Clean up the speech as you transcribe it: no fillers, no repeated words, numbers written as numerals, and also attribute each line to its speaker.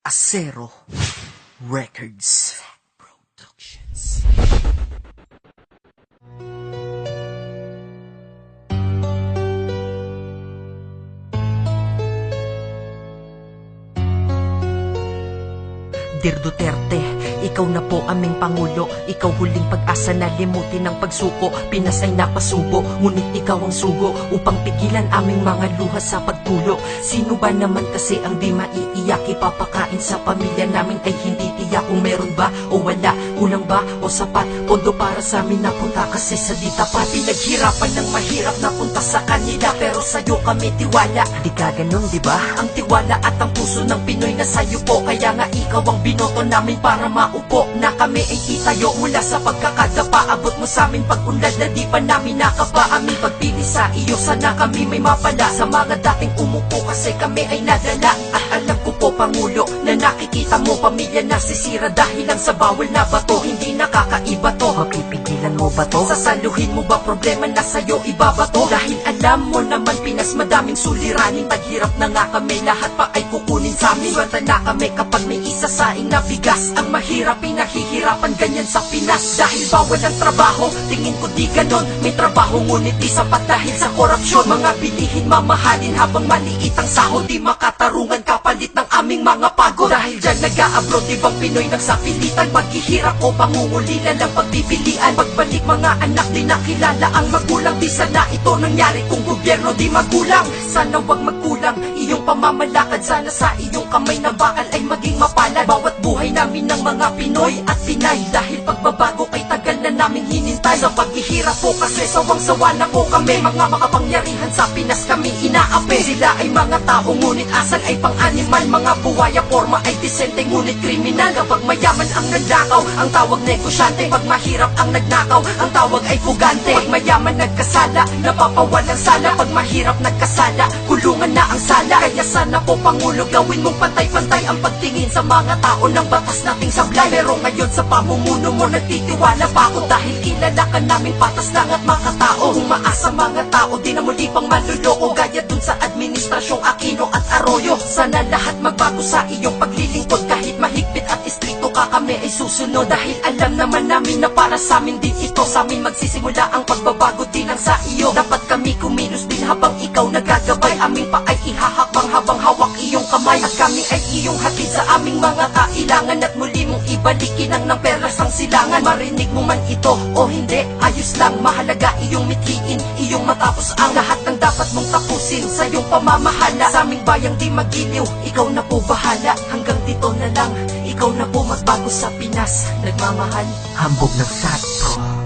Speaker 1: Acero Records Productions. Dear Duterte, ikaw na po aming Pangulo. Ikaw huling pag-asa na limutin ng pagsuko. Pinas ay napasubo, ngunit ikaw ang sugo upang pigilan aming mga luha sa pagtulo. Sino ba naman kasi ang di maiiyak? Ipapakain sa pamilya namin ay hindi tiyak kung meron ba o wala, kulang ba o sapat. Pondo para sa amin napunta kasi sa di tapat. Pinaghirapan ng mahirap napunta sa kanila, pero sa'yo kami tiwala. Di ka ganun, di ba? Ang tiwala at ang puso ng Pinoy na sa'yo po. Kaya nga ikaw ang binoto namin para maupo na kami ay itayo mula sa pagkakadapa. Abot mo sa amin pag-unlad na di pa namin nakapa. Aming pagpili sa iyo, sana kami may mapala sa mga dating umupo kasi kami ay nadala. At alam ko po Pangulo na nakikita mo pamilya nasisira dahil lang sa bawal na bato. Hindi nakakaiba to, mapipigilan mo ba to? Sasaluhin mo ba problema na sa'yo ibabato? Dahil alam mo naman Pinas madaming suliranin. Taghirap na nga kami, lahat pa ay kukunin sa amin. Swerte na kami kapag may isa saing na bigas. Ang mahirap pinahihirapan ganyan sa Pinas. Dahil bawal ang trabaho, tingin ko di ganon. May trabaho ngunit di sapat dahil sa korupsyon. Mga bilihin mamahalin habang maliit ang sahod. Di makatarungan kapalit ng aming mga pagod. Dahil dyan nag-a-abroad ibang Pinoy nagsapilitan. Paghihirap o pangungulila lang pagpipilian. Pagbalik mga anak di nakilala ang magulang. Di sana ito nangyari kung gobyerno di magulang. Sana wag magkulang iyong pamamalakad. Sana sa iyong kamay na bakal ay maging mapalad. Bawat buhay namin ng mga Pinoy at Pinay. Dahil pagbabago kay tagal na naming hinintay. Sa paghihirap po kasi sawang-sawa na po kami. Mga makapangyarihan sa Pinas kami inaapi. Sila ay mga tao ngunit asal ay pang-animal. Mga buwaya forma ay disente ngunit kriminal. Kapag mayaman ang nagnakaw, ang tawag negosyante. Pag mahirap ang nagnakaw, ang tawag ay pugante. Pag mayaman nagkasala, napapawalang sala. Pag mahirap nagkasala, kulungan na ang sala. Kaya sana po Pangulo gawin mong pantay-pantay ang pagtingin sa mga tao ng batas nating sablay. Pero ngayon sa pamumuno mo nagtitiwala pa ako. Dahil kilala ka namin patas lang at makatao. Umaasa mga tao, di na muli pang maluloko. Gaya dun sa administrasyong Aquino at Arroyo. Sana lahat magbago sa iyong paglilingkod. Kahit mahigpit at istrikto ka kami ay susunod. Dahil alam naman namin na para sa amin din ito. Sa amin magsisimula ang pagbabago din lang sa iyo. Dapat kami kumilos din habang ikaw nagagabay. Aming pa ay ihahakbang habang hawak iyong kamay. At kami ay iyong hatid sa aming mga kailangan. At muli mong ibalikin ang ng perlas ang silangan. Marinig mo man ito o hindi, ayos lang. Mahalaga iyong mithiin, iyong matapos ang lahat ng dapat mong tapusin. Sa iyong pamamahala, sa aming bayang di magiliw. Ikaw na po bahala, hanggang dito na lang. Ikaw na po magbago sa Pinas, nagmamahal. Hambog ng SAT Pro.